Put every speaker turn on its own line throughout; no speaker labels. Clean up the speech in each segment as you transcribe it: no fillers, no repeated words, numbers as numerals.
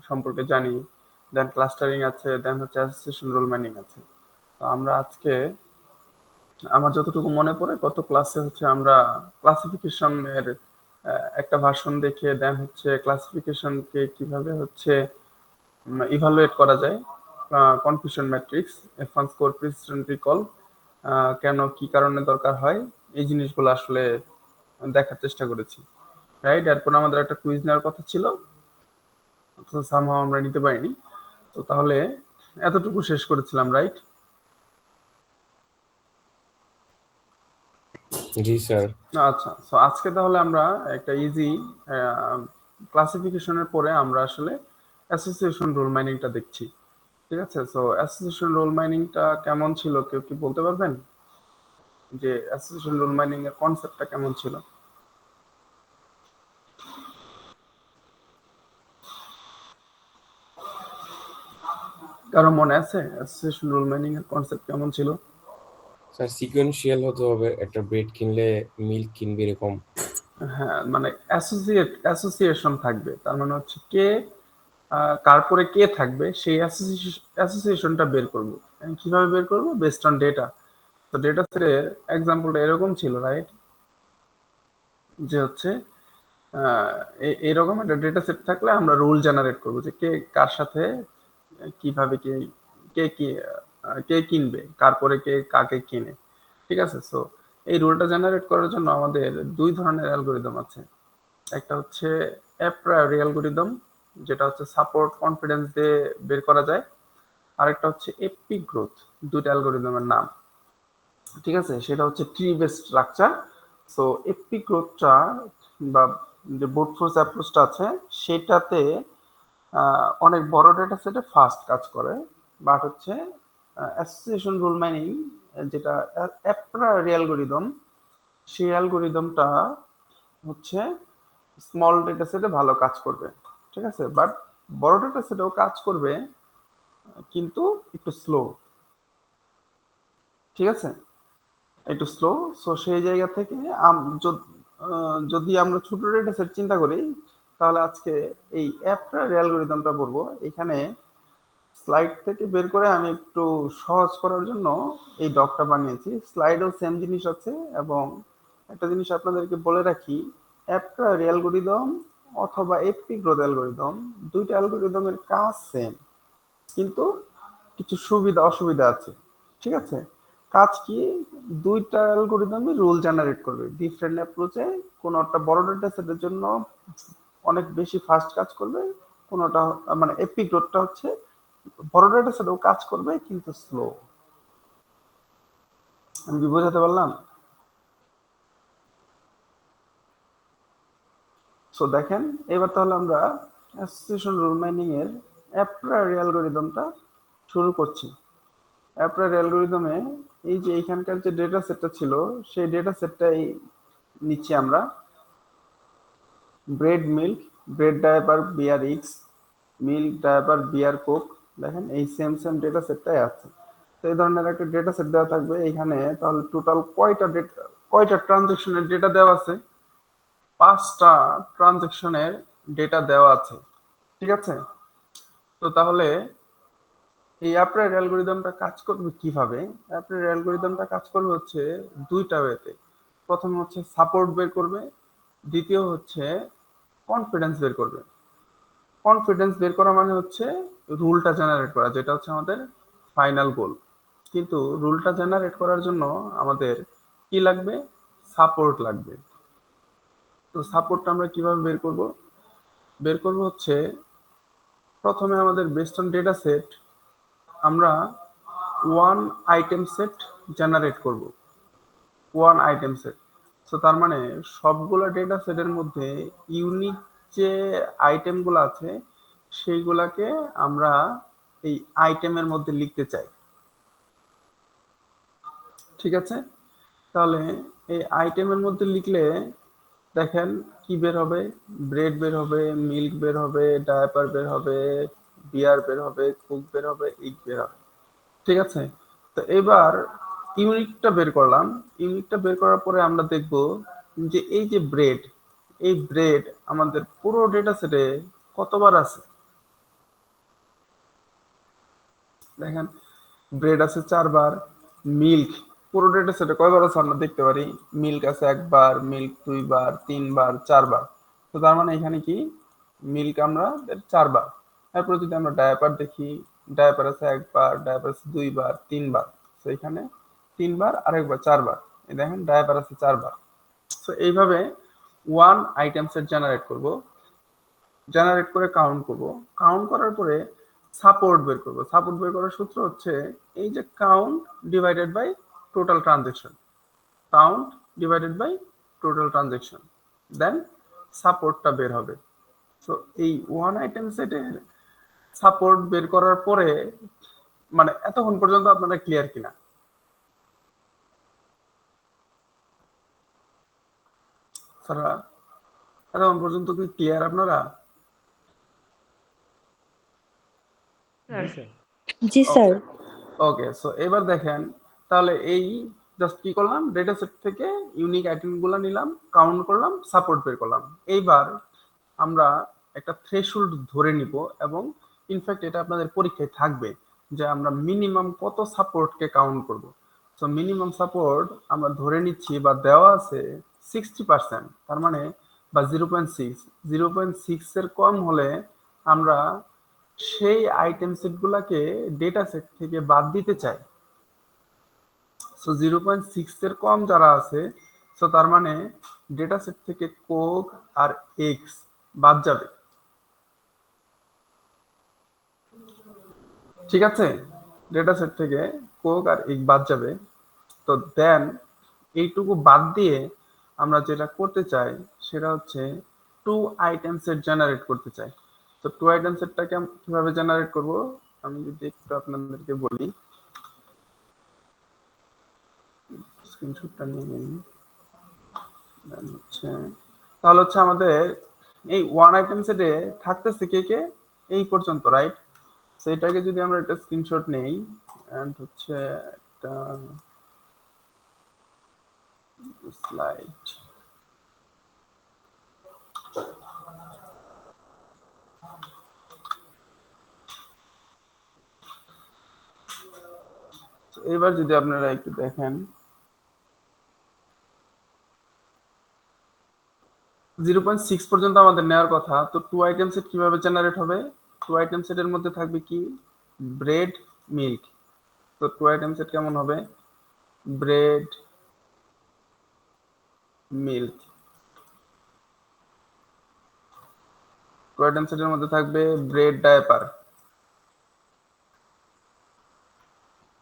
সম্পর্কে জানি, দেন ক্লাস্টারিং আছে, দেন হচ্ছে অ্যাসোসিয়েশন রোল মাইনিং আছে। তো আমরা আজকে আমার যতটুকু মনে পড়ে গত ক্লাসে হচ্ছে আমরা ক্লাসিফিকেশনের একটা ভার্সন দেখে দেন হচ্ছে ক্লাসিফিকেশনকে কিভাবে হচ্ছে ইভালুয়েট করা যায়, confusion matrix, F1 score, precision recall, কেন কি কারণে দরকার হয়, এই জিনিসগুলো আসলে দেখার চেষ্টা করেছি, রাইট? এরপর আমাদের একটা কুইজ নেওয়ার কথা ছিল, তো সামহাও আমরা নিতে পারিনি। তো তাহলে এতটুকু শেষ করেছিলাম, রাইট?
জি স্যার।
আচ্ছা, সো আজকে তাহলে আমরা একটা ইজি ক্লাসিফিকেশনের পরে আমরা আসলে অ্যাসোসিয়েশন রোল মাইনিংটা দেখছি, ঠিক আছে? সো অ্যাসোসিয়েশন রোল মাইনিংটা কেমন ছিল, কেউ কি বলতে পারবেন যে অ্যাসোসিয়েশন রোল মাইনিং এর কনসেপ্টটা কেমন ছিল? কারো মনে আছে অ্যাসোসিয়েশন রোল মাইনিং এর কনসেপ্ট কেমন ছিল?
স্যার সিকোয়েন্সিয়াল হতে হবে, একটা ব্রেড কিনলে মিল্ক কিনবে এরকম।
হ্যাঁ, মানে অ্যাসোসিয়েশন থাকবে, তার মানে হচ্ছে কে কার পরে কে থাকবে সেই অ্যাসোসিয়েশনটা বের করব। কিভাবে বের করব? Based on data. তো ডেটা সেটের এক্সাম্পলটা এরকম ছিল, রাইট? যে হচ্ছে আহ, এরকম একটা ডেটা সেট থাকলে আমরা রুল জেনারেট করবো যে কে কার সাথে কিভাবে কে কে কি কে কিনবে, কার পরে কে কাকে কিনে, ঠিক আছে? সো এই রুলটা জেনারেট করার জন্য আমাদের দুই ধরনের অ্যালগোরিদম আছে। একটা হচ্ছে অ্যাপ্রায়োরি অ্যালগোরিদম, যেটা হচ্ছে সাপোর্ট কনফিডেন্স দিয়ে বের করা যায়। আরেকটা হচ্ছে এপিক গ্রোথ, দুইটা অ্যালগোরিদমের নাম, ঠিক আছে? সেটা হচ্ছে ট্রি বেস স্ট্রাকচার। সো এপিক গ্রোথটা বা যে বুট ফোর্স অ্যাপ্রোচটা আছে সেটাতে অনেক বড় ডেটা সেটে ফাস্ট কাজ করে, বাট হচ্ছে অ্যাসোসিয়েশন রুল মাইনিং, যেটা অ্যাপ্রায়োরি অ্যালগোরিদম, সেই অ্যালগোরিদমটা হচ্ছে স্মল ডেটা সেটে ভালো কাজ করবে, ঠিক আছে? বাট বড় ডেটা সেটেও কাজ করবে, কিন্তু একটু স্লো, ঠিক আছে? একটু স্লো। সো সেই জায়গা থেকে যদি আমরা ছোট ডেটা সেট চিন্তা করি, তাহলে আজকে এই অ্যাপটা অ্যালগোরিদমটা বলবো। এখানে স্লাইড থেকে বের করে আমি একটু সহজ করার জন্য এই ডকটা বানিয়েছি। স্লাইডেও সেম জিনিস আছে, এবং একটা জিনিস আপনাদেরকে বলে রাখি, অ্যাপটা অ্যালগোরিদম অথবা এপি গ্রোথ অ্যালগোরিদম, দুইটা অ্যালগোরিদমের কাজ সেম, কিন্তু কিছু সুবিধা অসুবিধা আছে, ঠিক আছে? কাজ কি? দুইটা অ্যালগোরিদমই রুল জেনারেট করবে ডিফারেন্ট অ্যাপ্রোচে। কোনোটা বড় ডেটা সেটের জন্য অনেক বেশি ফাস্ট কাজ করবে, কোনোটা মানে এপিক গ্রোথটা হচ্ছে বড় ডেটা সেটেও কাজ করবে কিন্তু স্লো। আমি কি বোঝাতে পারলাম? সো দেখেন, এবার তাহলে আমরা অ্যাসোসিয়েশন রুল মাইনিং এর অ্যাপ্রায়োরি অ্যালগোরিদমটা শুরু করছি। অ্যাপ্রায়োরি অ্যালগোরিদমে এই যে এইখানকার যে ডেটা সেটটা ছিল, সেই ডেটা সেটটাই নিচ্ছি আমরা। ব্রেড মিল্ক, ব্রেড ডায়াপার বিয়ার এক্স, মিল্ক ডায়াপার বিয়ার কোক, দেখেন এই সেম সেম ডেটা সেটটাই আছে। তো এই ধরনের একটা ডেটা সেট দেওয়া থাকবে এখানে, তাহলে টোটাল কয়টা ট্রানজেকশনের ডেটা দেওয়া আছে? 5টা ট্রানজেকশনের ডেটা দেওয়া আছে, ঠিক আছে? তো তাহলে এই অ্যাপ্রায়োরি অ্যালগোরিদমটা কাজ করবে কিভাবে? অ্যাপ্রায়োরি অ্যালগোরিদমটা কাজ করবে হচ্ছে দুইটা ওয়েতে। প্রথম হচ্ছে সাপোর্ট বের করবে, দ্বিতীয় হচ্ছে কনফিডেন্স বের করবে। কনফিডেন্স বের করা মানে হচ্ছে রুলটা জেনারেট করা, যেটা হচ্ছে আমাদের ফাইনাল গোল। কিন্তু রুলটা জেনারেট করার জন্য আমাদের কি লাগবে? সাপোর্ট লাগবে। তো সাপোর্টটা আমরা কিভাবে বের করব? বের করব হচ্ছে প্রথমে আমাদের বেসড অন ডেটা সেট আমরা ওয়ান আইটেম সেট জেনারেট করব, ওয়ান আইটেম সেট। সো তার মানে সবগুলো ডেটা সেটের মধ্যে ইউনিক যে আইটেমগুলো আছে সেইগুলাকে আমরা এই আইটেমের মধ্যে লিখতে চাই, ঠিক আছে? তাহলে এই আইটেমের মধ্যে লিখলে দেখেন কি বের হবে? ব্রেড বের হবে, মিল্ক বের হবে, ডায়াপার বের হবে, বিয়ার বের হবে, কুক বের হবে, ইগ বের হবে, ঠিক আছে? তো এবার ইউনিটটা বের করলাম। ইউনিটটা বের করার পরে আমরা দেখব যে এই যে ব্রেড, এই ব্রেড আমাদের পুরো ডেটা সেটে কতবার আছে, দেখেন ব্রেড আছে 4 বার, মিল্ক পুরো ডেটা সেটে কয়বার আছে আমরা দেখতে পারি, মিল্ক আছে 1 বার, মিল্ক 2 বার, 3 বার, 4 বার। তো তার মানে এখানে কি মিল্ক আমরা 4 বার। তারপরে যদি আমরা ডায়াপার দেখি, ডায়াপার আছে 1 বার, ডায়াপার আছে 2 বার, 3 বার। তো এখানে 3 বার আর 1 বার, 4 বার। এই দেখেন ডায়াপার আছে 4 বার। তো এইভাবে ওয়ান আইটেম সেট জেনারেট করব, জেনারেট করে কাউন্ট করব, কাউন্ট করার পরে সাপোর্ট বের করব। সাপোর্ট বের করার সূত্র হচ্ছে এই যে count divided by total transaction, count divided by total transaction, then সাপোর্টটা বের হবে। তো এই ওয়ান আইটেম সেটের সাপোর্ট বের করার পরে মানে এতক্ষণ পর্যন্ত আপনারা ক্লিয়ার কিনা? স্যার এতক্ষণ পর্যন্ত কি ক্লিয়ার আপনারা?
জি স্যার।
ওকে ওকে, সো এবার দেখেন তাহলে এই জাস্ট কি করলাম, ডেটা সেট থেকে ইউনিক আইটেমগুলো নিলাম, কাউন্ট করলাম, সাপোর্ট বের করলাম। এইবার আমরা একটা থ্রেশহোল্ড ধরে নিব এবং ইনফ্যাক্ট এটা আপনাদের পরীক্ষায় থাকবে যে আমরা মিনিমাম কত সাপোর্টকে কাউন্ট করব। সো মিনিমাম সাপোর্ট আমরা ধরে নিচ্ছি বা দেওয়া আছে 60%, তার মানে বা 0.6, 0.6 এর কম হলে আমরা সেই আইটেম সেটগুলোকে ডেটা সেট থেকে বাদ দিতে চাই। সো 0.6 এর কম যারা আছে, সো তার মানে ডেটা সেট থেকে কোক আর এক্স বাদ যাবে। ঠিক আছে, ডেটা সেট থেকে কোক আর এগ বাদ যাবে। তো দেন এইটুকু বাদ দিয়ে আমরা যেটা করতে চাই সেটা হচ্ছে টু আইটেম সেট জেনারেট করতে চাই। তো টু আইটেম সেটটাকে কিভাবে জেনারেট করব আমি যদি একটু আপনাদেরকে বলি, স্ক্রিনশটটা নিয়ে নিন। হচ্ছে তাহলে হচ্ছে আমাদের এই ওয়ান আইটেম সেটে থাকতেছে কে কে এই পর্যন্ত, রাইট? সেটাকে যদি আমরা একটা স্ক্রিনশট নেই এন্ড হচ্ছে একটা স্লাইড, এবার যদি আপনারা একটু দেখেন 0.6 পর্যন্ত আমাদের নেওয়ার কথা। তো টু আইটেম সেট কিভাবে জেনারেট হবে? টু আইটেম সেটের মধ্যে থাকবে কি ব্রেড মিল্ক। তো টু আইটেম সেট কেমন হবে? Bread milk. টু আইটেম সেটের মধ্যে থাকবে bread diaper,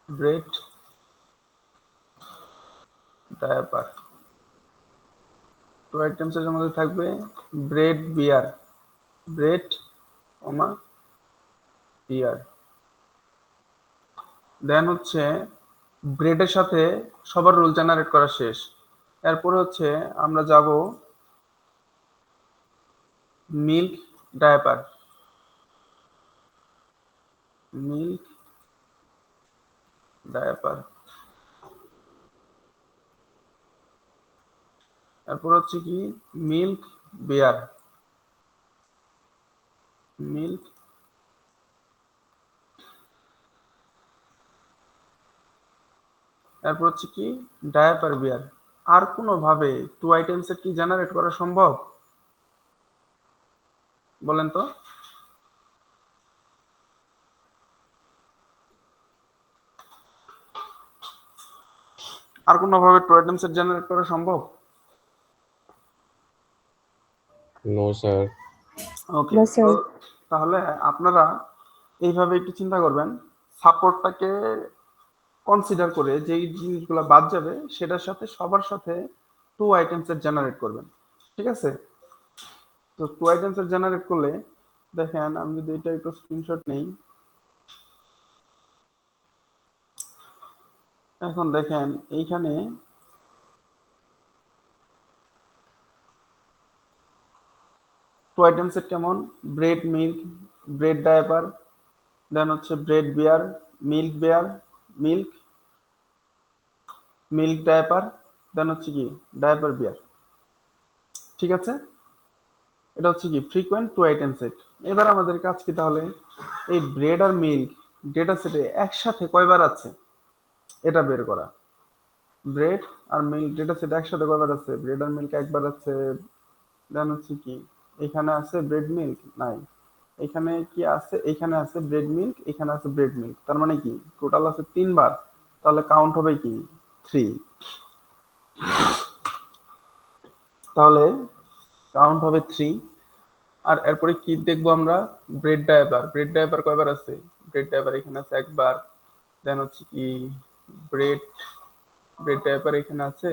bread diaper. Two item সেটের মধ্যে থাকবে ব্রেড বিয়ার, ব্রেড কমা বিয়ার। দেন হচ্ছে ব্রেডের সাথে সবার রুল জেনারেট করা শেষ। এরপরে হচ্ছে আমরা যাব মিল্ক ডায়াপার, মিল্ক ডায়াপার। এরপর হচ্ছে কি মিল্ক বেয়ার, মিল্ক। এরপর হচ্ছে কি ডায়াপার বিয়ার। আর কোনোভাবে টু আইটেম সেট কি জেনারেট করা সম্ভব বলেন তো? আর কোনোভাবে টু আইটেম সেট জেনারেট করা সম্ভব?
No sir.
ওকে,
না স্যার।
তাহলে আপনারা এইভাবে একটু চিন্তা করবেন, সাপোর্টটাকে কনসিডার করে যেই জিনিসগুলো বাদ যাবে সেটার সাথে সবার সাথে টু আইটেম সেট জেনারেট করবেন। ঠিক আছে, তো টু আইটেম সেট জেনারেট করলে দেখেন আমি যদি এটা একটু স্ক্রিনশট নেই, এখন দেখেন এইখানে টু আইটেম সেট কেমন, bread milk, bread diaper, then হচ্ছে bread beer, milk beer, milk, milk diaper, then হচ্ছে কি ডায়াপার বিয়ার। ঠিক আছে, এটা হচ্ছে কি ফ্রিকোয়েন্ট টু আইটেম সেট। এবার আমাদের কাজ কি তাহলে এই ব্রেড আর মিল্ক ডেটা সেটে একসাথে কয়বার আছে এটা বের করা। ব্রেড আর মিল্ক ডেটা সেটে একসাথে কয়বার আছে, ব্রেড আর মিল্ক একবার আছে। দেন হচ্ছে কি এখানে আছে ব্রেড মিল্ক নাই, এখানে কি আছে, এখানে আছে ব্রেড মিল্ক, এখানে আছে ব্রেড মিল্ক, তার মানে কি টোটাল আছে 3 বার। তাহলে কাউন্ট হবে কি 3। তাহলে কাউন্ট হবে 3। আর এরপরে কি দেখবো আমরা, ব্রেড ডায়াপার। ব্রেড ডায়াপার কয়বার আছে, ব্রেড ডায়াপার এখানে আছে একবার। দেন হচ্ছে কি ব্রেড ব্রেড ডায়াপার এখানে আছে,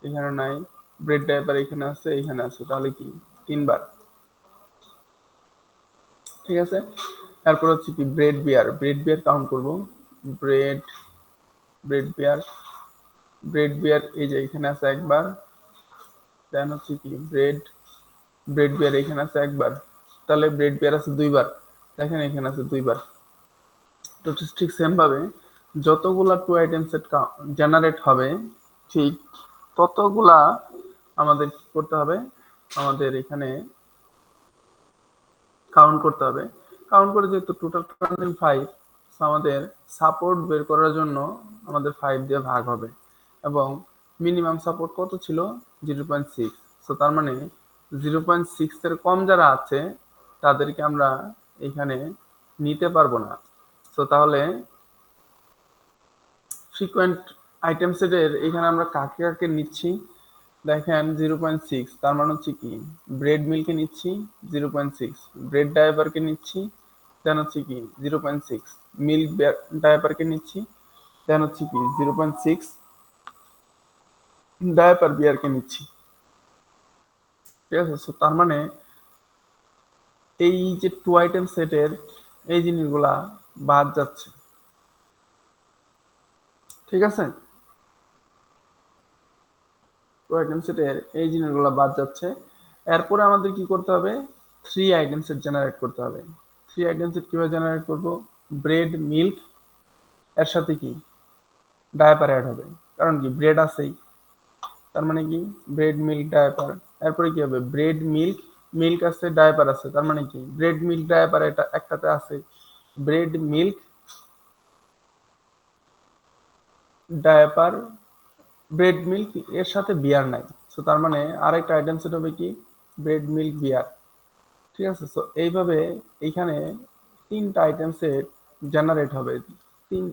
এখানে নাই। ব্রেড ডায়াপার এখানে আছে, এখানে আছে, তাহলে কি 3 বার। ঠিক আছে। তারপর হচ্ছে কি ব্রেড বিয়ার। ব্রেড বিয়ার কাউন্ট করব। ব্রেড ব্রেড বিয়ার ব্রেড বিয়ার এই যে এখানে আছে একবার। দেন হচ্ছে কি ব্রেড বিয়ার এখানে আছে একবার। তাহলে ব্রেড বিয়ার আছে 2 বার। দেখেন এখানে আছে 2 বার। তো ঠিক সেম ভাবে যতগুলা টু আইটেম সেট জেনারেট হবে, ঠিক ততগুলা আমাদের কি করতে হবে, আমাদের এখানে কাউন্ট করতে হবে। কাউন্ট করে যেহেতু টোটাল 25, আমাদের সাপোর্ট বের করার জন্য আমাদের 5 দিয়ে ভাগ হবে। এবং মিনিমাম সাপোর্ট কত ছিল, 0.6। সো তার মানে 0.6 এর কম যারা আছে তাদেরকে আমরা এখানে নিতে পারবো না। সো তাহলে ফ্রিকোয়েন্ট আইটেম সেটের এখানে আমরা কাকে কাকে নিচ্ছি, দেখেন 0.6, তার মানে হচ্ছে কি ব্রেড মিল্কে নিচ্ছি 0.6, ব্রেড ডায়াপারকে নিচ্ছি, দেন হচ্ছে কি 0.6, মিল্ক ডায়াপারকে নিচ্ছি, দেন হচ্ছে কি 0.6 ডায়াপার বিয়ারকে নিচ্ছি। ঠিক আছে। সো তার মানে এই যে টু আইটেম সেটের এই জিনিসগুলা বাদ যাচ্ছে। ঠিক আছে। টু আইটেম সেটের এই জিনিসগুলো বাদ যাচ্ছে। এরপরে আমাদের কি করতে হবে, 3 আইটেম সেট জেনারেট করতে হবে। 3 আইটেম সেট কিভাবে জেনারেট করব, ব্রেড মিল্ক এর সাথে কি ডায়াপার অ্যাড হবে, কারণ কি ব্রেড আছেই, তার মানে কি ব্রেড মিল্ক ডায়াপার। এরপরে কি হবে, ব্রেড মিল্ক মিল্ক আছে ডায়াপার আছে, তার মানে কি ব্রেড মিল্ক ডায়াপার এটা একটাতে আছে, bread milk diaper bread milk এর সাথে বিয়ার নাই। সো তার মানে আরেকটা আইটেম সেট হবে কি ব্রেড মিল্ক বিয়ার। ঠিক আছে। সো এইভাবে এইখানে 3টা আইটেম সেট জেনারেট হবে। তিন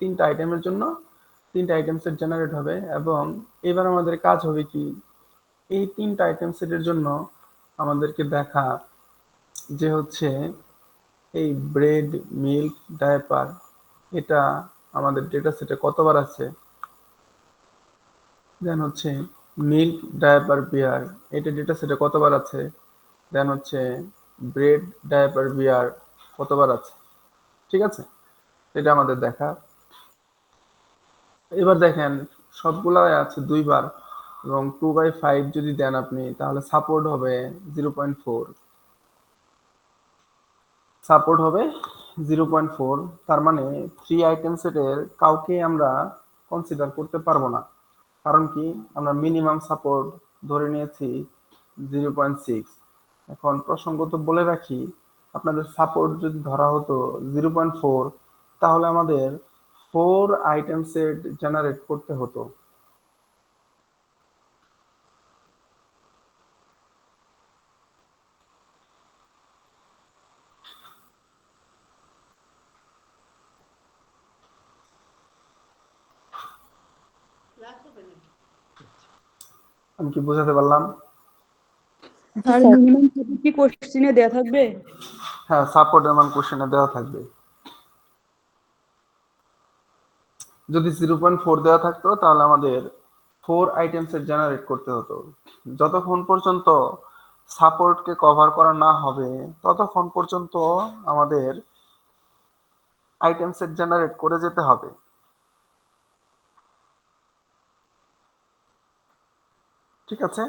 3টা আইটেমের জন্য 3টা আইটেম সেট জেনারেট হবে। এবং এবার আমাদের কাজ হবে কি, এই 3টা আইটেম সেটের জন্য আমাদেরকে দেখা যে হচ্ছে এই ব্রেড মিল্ক ডায়াপার এটা আমাদের ডেটা সেটে কতবার আছে, দেন হচ্ছে মিল্ক ডায়াপার বিয়ার এটা ডেটা সেটে কতবার আছে, দেন হচ্ছে ব্রেড ডায়াপার বিয়ার কতবার আছে। ঠিক আছে। এটা আমাদের দেখা। এবার দেখেন সবগুলাই আছে 2 বার, এবং 2/5 যদি দেন আপনি তাহলে সাপোর্ট হবে 0.4। সাপোর্ট হবে 0.4। তার মানে 3 আইটেম সেটের কাউকে আমরা কনসিডার করতে পারবো না। কারণ কি আমরা মিনিমাম সাপোর্ট ধরে নিয়েছি 0.6। এখন প্রসঙ্গত বলে রাখি, আপনাদের সাপোর্ট যদি ধরা হতো 0.4, তাহলে আমাদের 4 আইটেম সেট জেনারেট করতে হতো। আমি কি বোঝাতে পারলাম?
স্যার মিনিমাম কি কোশ্চেনে দেয়া থাকবে?
হ্যাঁ, সাপোর্টের মান কোশ্চেনে দেওয়া থাকবে। যদি 0.4 দেওয়া থাকতো তাহলে আমাদের 4 আইটেম সেট জেনারেট করতে হতো। যতক্ষণ পর্যন্ত সাপোর্টকে কভার করা না হবে ততক্ষণ পর্যন্ত আমাদের আইটেম সেট জেনারেট করে যেতে হবে। ঠিক আছে।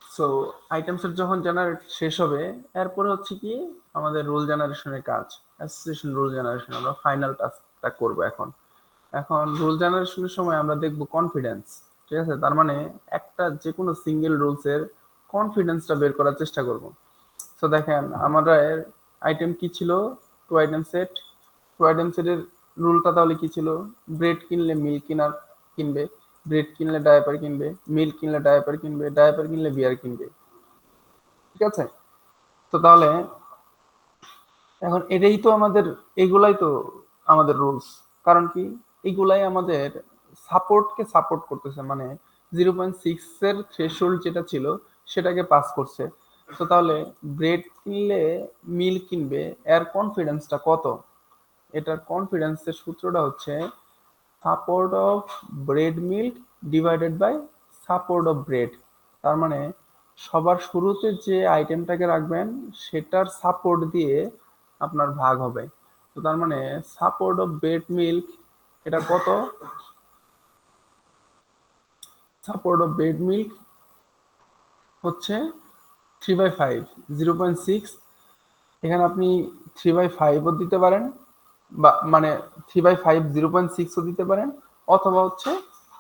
সো আইটেম সেট যখন জেনারেট শেষ হবে, এরপরে হচ্ছে কি আমাদের রুল জেনারেশনের কাজ, অ্যাসোসিয়েশন রুল জেনারেশন আমরা ফাইনাল টাস্কটা করব এখন। এখন রুল জেনারেশনের সময় আমরা দেখব কনফিডেন্স। ঠিক আছে। তার মানে একটা যে কোনো সিঙ্গেল রুলসের কনফিডেন্সটা বের করার চেষ্টা করব। তো দেখেন আমাদের আইটেম কি ছিল, two item set. Two item সেটের রুলটা তাহলে কি ছিল, ব্রেড কিনলে মিল্ক কিনবে, ব্রেড কিনলে ডায়াপার কিনবে, মিল্ক কিনলে ডায়াপার কিনবে, ডায়াপার কিনলে বিয়ার কিনবে। ঠিক আছে, তো তাহলে এখন এটাই তো আমাদের, এগুলাই তো আমাদের রুলস। কারণ কি, এগুলাই আমাদের সাপোর্টকে সাপোর্ট করতেছে, মানে 0.6 এর থ্রেশহোল্ড যেটা ছিল সেটাকে পাস করছে। তো তাহলে ব্রেড কিনলে মিল্ক কিনবে, এর কনফিডেন্সটা কত? এটার কনফিডেন্সের সূত্রটা হচ্ছে support of bread milk divided by support of bread. তার মানে সবার শুরুতে যে আইটেমটাকে রাখবেন সেটার সাপোর্ট দিয়ে আপনার ভাগ হবে। তো তার মানে সাপোর্ট অফ ব্রেড মিল্ক এটা কত, সাপোর্ট অফ ব্রেড মিল্ক হচ্ছে 3/5, 0.6। এখানে আপনি 3/5ও দিতে পারেন, বা মানে 3/5 0.6ও দিতে পারেন, অথবা হচ্ছে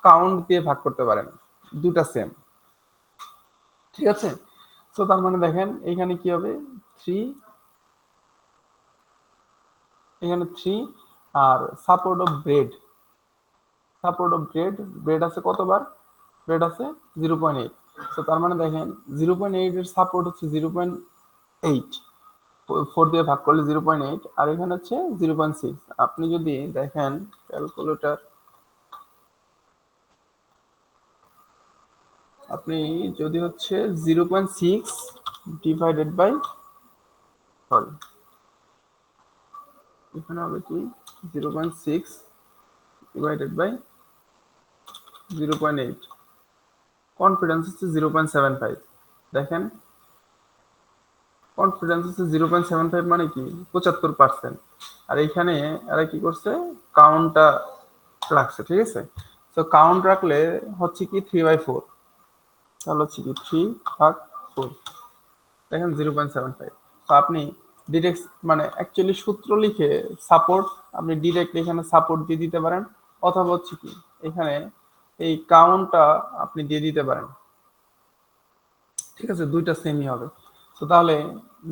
কাউন্ট দিয়ে ভাগ করতে পারেন, দুটা সেম। ঠিক আছে, তো তার মানে দেখেন এখানে কি হবে, 3, এখানে 3, আর support of bread, support of bread, bread আছে কতবার, ব্রেড আছে 0.8। তো তার মানে দেখেন 0.8 এর সাপোর্ট হচ্ছে 0.8, 4 দিয়ে ভাগ করলে 0.8, আর এখানে হচ্ছে 0.6। আপনি যদি দেখেন ক্যালকুলেটর, আপনি যদি হচ্ছে 0.6 ডিভাইডেড বাই, সরি এখানে হবে কি 0.6 ডিভাইডেড বাই 0.8, কনফিডেন্স হচ্ছে 0.75। দেখেন কনফিডেন্স হচ্ছে 0.75 মানে কি 75%। আর এইখানে এরা কি করছে, কাউন্টটা রাখছে। ঠিক আছে, তো কাউন্ট রাখলে হচ্ছে কি 3/4, তাহলে হচ্ছে কি 3/4, দেখেন 0.75। তো আপনি ডিরেক্ট মানে অ্যাকচুয়ালি সূত্র লিখে সাপোর্ট আপনি ডিরেক্ট এখানে সাপোর্ট দিয়ে দিতে পারেন, অথবা হচ্ছে কি এখানে এই কাউন্টটা আপনি দিয়ে দিতে পারেন। ঠিক আছে, দুইটা সেমই হবে। তো তাহলে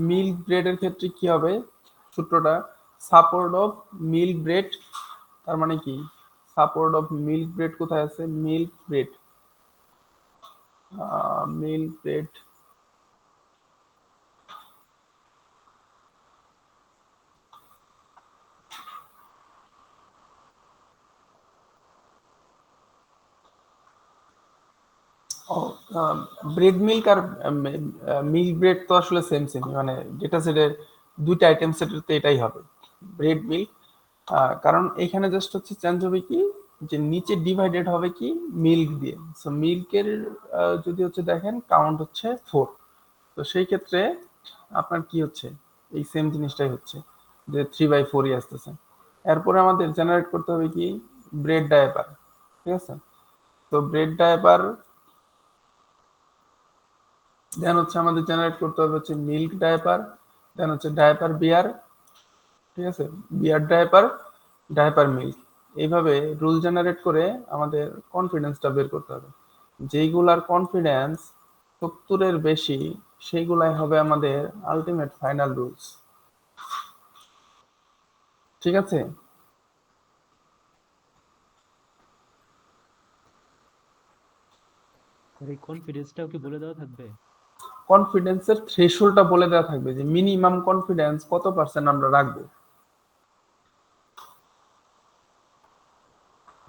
মিল্ক ব্রেডের ক্ষেত্রে কি হবে, সূত্রটা সাপোর্ট অফ মিল্ক ব্রেড, তার মানে কি সাপোর্ট অফ মিল্ক ব্রেড কোথায় আছে, milk bread, milk bread bread milk আর মিল্ক ব্রেড তো আসলে সেম সেম, মানে ডেটা সেটের দুইটা আইটেম সেটের তো এটাই হবে ব্রেড মিল্ক। কারণ এখানে জাস্ট হচ্ছে চেঞ্জ হবে কি, যে নিচে ডিভাইডেড হবে কি মিল্ক দিয়ে। সো মিল্কের যদি হচ্ছে দেখেন কাউন্ট হচ্ছে 4, তো সেই ক্ষেত্রে আপনার কি হচ্ছে, এই সেম জিনিসটাই হচ্ছে যে 3/4ই আসতেছে। এরপরে আমাদের জেনারেট করতে হবে কি ব্রেড ডায়াপার। ঠিক আছে, তো ব্রেড ডায়াপার, দেন হচ্ছে আমাদের জেনারেট করতে হবে হচ্ছে মিল্ক ডায়াপার, দেন হচ্ছে ডায়াপার বিয়ার। ঠিক আছে, বিয়ার ডায়াপার, ডায়াপার মিল্ক, এইভাবে রুল জেনারেট করে আমাদের কনফিডেন্সটা বের করতে হবে। যেইগুলার কনফিডেন্স 70-এর বেশি সেইগুলাই হবে আমাদের আলটিমেট ফাইনাল রুলস। ঠিক আছে,
এই কনফিডেন্সটাও কি বলে দেওয়া থাকবে?
কনফিডেন্সের থ্রেশহোল্ডটা বলে দেওয়া থাকবে যে মিনিমাম কনফিডেন্স কত পার্সেন্ট আমরা রাখবো।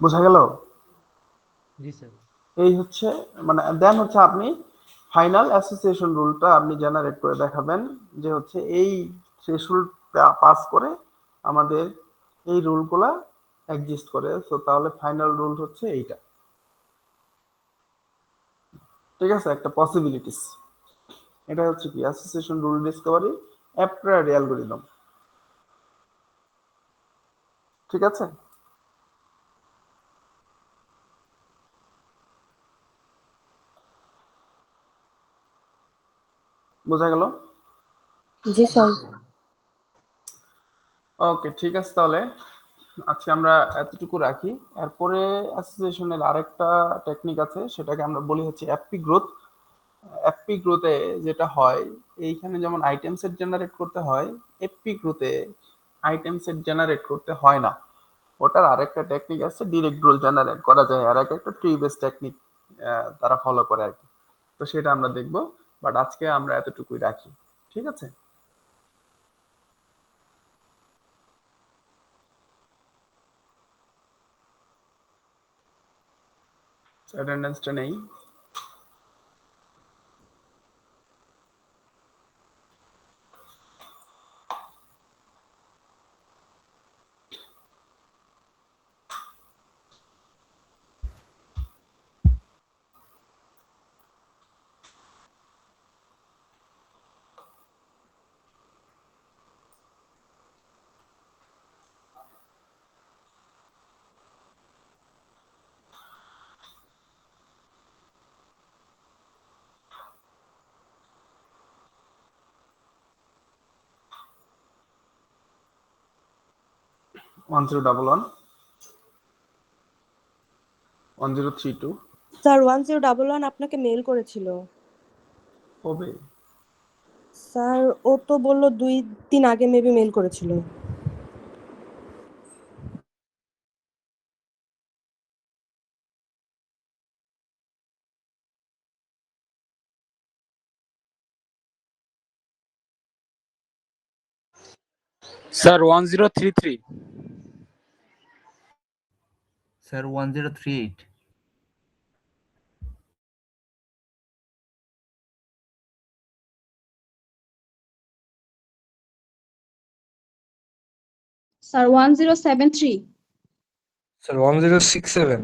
বোঝা গেল?
জি স্যার।
এই হচ্ছে মানে দেন হচ্ছে আপনি ফাইনাল অ্যাসোসিয়েশন রুলটা আপনি জেনারেট করে দেখাবেন যে হচ্ছে এই থ্রেশহোল্ড পাস করে আমাদের এই রুলগুলা এক্সিস্ট করে। সো তাহলে ফাইনাল রুল হচ্ছে এইটা। ঠিক আছে, একটা পসিবিলিটিস। এটা হচ্ছে কি অ্যাসোসিয়েশন রুল ডিসকভারি অ্যাপ্রায়ারি অ্যালগরিদম। ঠিক আছে, বোঝা গেল?
জি স্যার।
ওকে, ঠিক আছে, তাহলে আজকে আমরা এতটুকু রাখি। এরপরে অ্যাসোসিয়েশনের আরেকটা টেকনিক আছে, সেটাকে আমরা বলি হচ্ছে অ্যাপি গ্রোথ। এফপি গ্রোতে যেটা হয়, এইখানে যেমন আইটেম সেট জেনারেট করতে হয়, এফপি গ্রোতে আইটেম সেট জেনারেট করতে হয় না। ওটার আরেকটা টেকনিক আছে, ডিরেক্ট রোল জেনারেট করা যায়, আর একটা ট্রি বেস টেকনিক তারা ফলো করে আর কি। তো সেটা আমরা দেখবো, বাট আজকে আমরা এতটুকুই রাখি, ঠিক আছে? অ্যাটেন্ডেন্সটা নেই। One zero double one 1032
sir 1011 আপনাকে মেল করেছিল।
হবে।
স্যার ও তো বললো 2 দিন আগে মেবি মেল করেছিল।
Sir 1033
sir 1038
sir 1073
sir 1067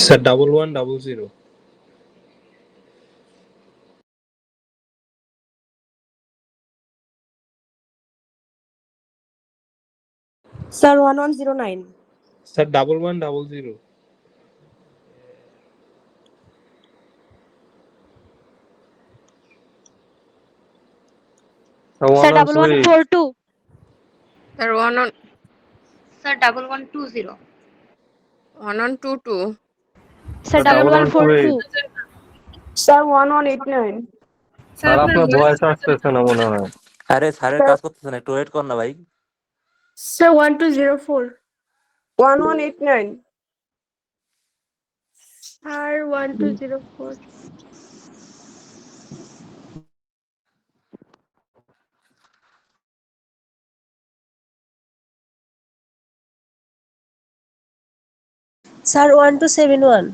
sir 1100
sir 1109
sir 1100
sir 1142
Sir, 1120. 1122.
Sir 1142
sir 1189
sir আপনার ভয়েস আসতেছে না মনে হয়।
আরে স্যারের কাজ করতেছে না, একটু ওয়েট কর না ভাই।
Sir 1204 1189
sir 1204
sir 1271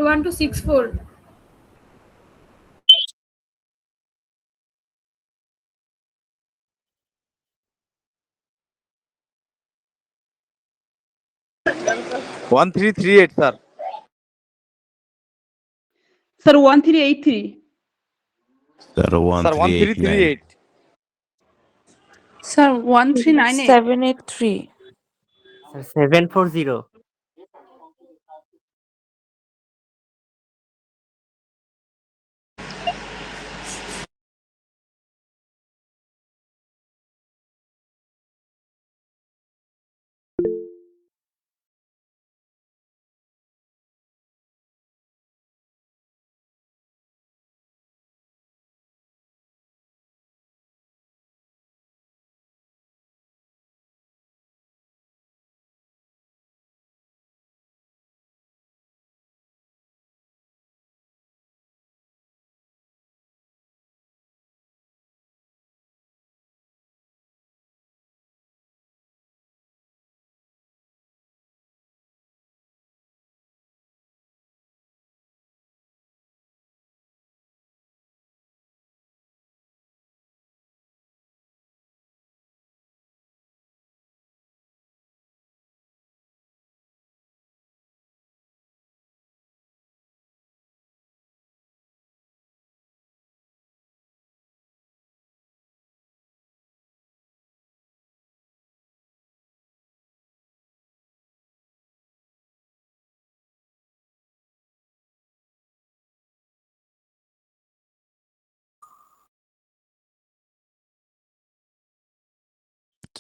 1264.
One three three eight sir.
Sir 1383
sir 1338
sir 1398
783
740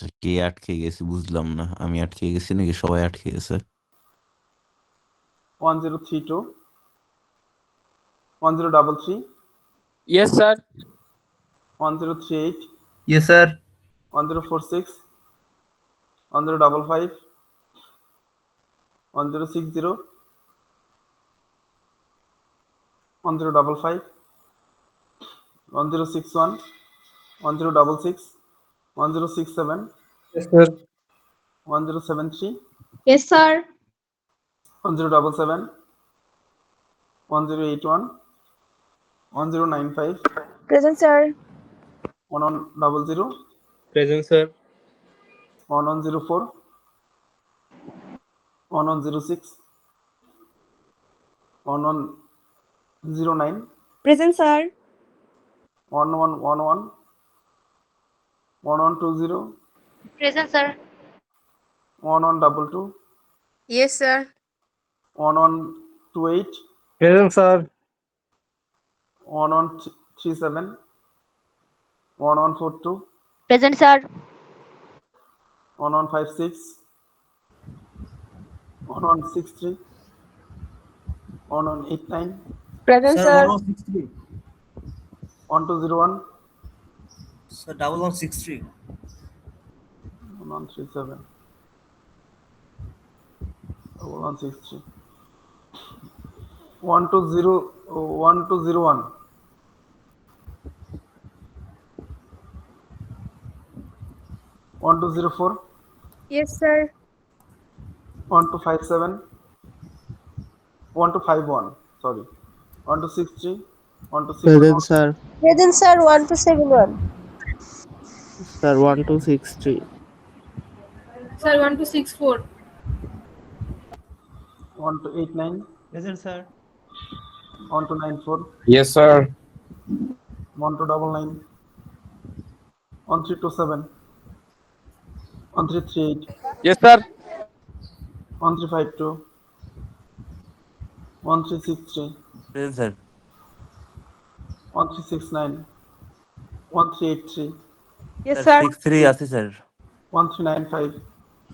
আচ্ছা, কে আটকে গেছে বুঝলাম না, আমি আটকে গেছি নাকি সবাই আটকে গেছে?
1032 1033
yes sir.
1038
Yes, sir.
1046 1055 1060 1055 1061 1066 1067
Yes, sir.
1073
Yes, sir.
1077 1081 1095
present sir
1100
Present, sir.
1104 1106 1109
present sir
1111 1120
Present, sir.
1122
Yes, sir.
1128
Present, sir.
1137 1142
Present, sir.
1156 1163 1189
present
Sir,
sir
1163.
1201
Sir, 1163.
1137 1163 120 1201 1204
Yes, sir.
1257 1251 sorry 1263 1261
sir.
Present sir 1271
Sir, 1263.
Sir, 1264.
1289
Present, sir.
1294
yes sir.
1299 1327 1338
yes sir.
1352 1363
present sir.
1369 1383
yes
sir
sir
63 আছে sir.
1395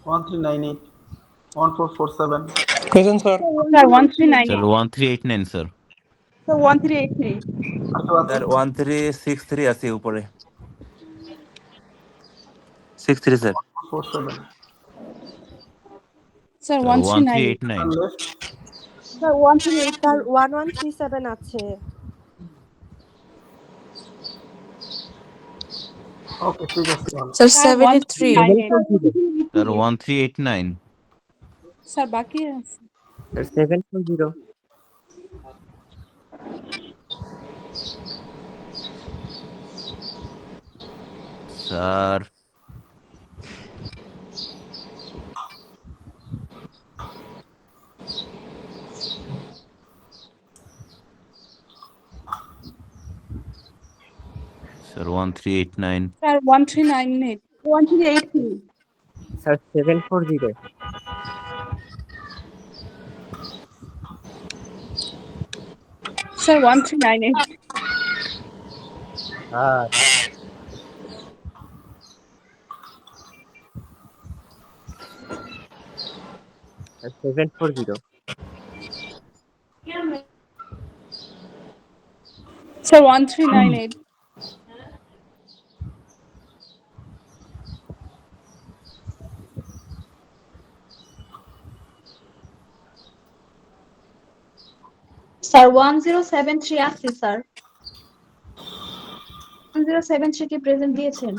1398 1447
Present, sir.
Sir 1398
sir 1389 sir.
Sir 1383
আর কেউ আছে
sir 1363 আছে উপরে। 63 sir.
47
sir
sir
1398
1389।
Left
sir 138 sir 1137 আছে
ওকে ঠিক আছে তাহলে
sir
sir
73
sir 1389।
Sir বাকি আছে
Sir, 740.
Sir sir 1389।
Sir 1398 1383
Sir, 740.
Sir 1398
Ah, sir, 740.
Sir 1398
sir 1073 আছে স্যার 1073 কি প্রেজেন্ট দিয়েছেন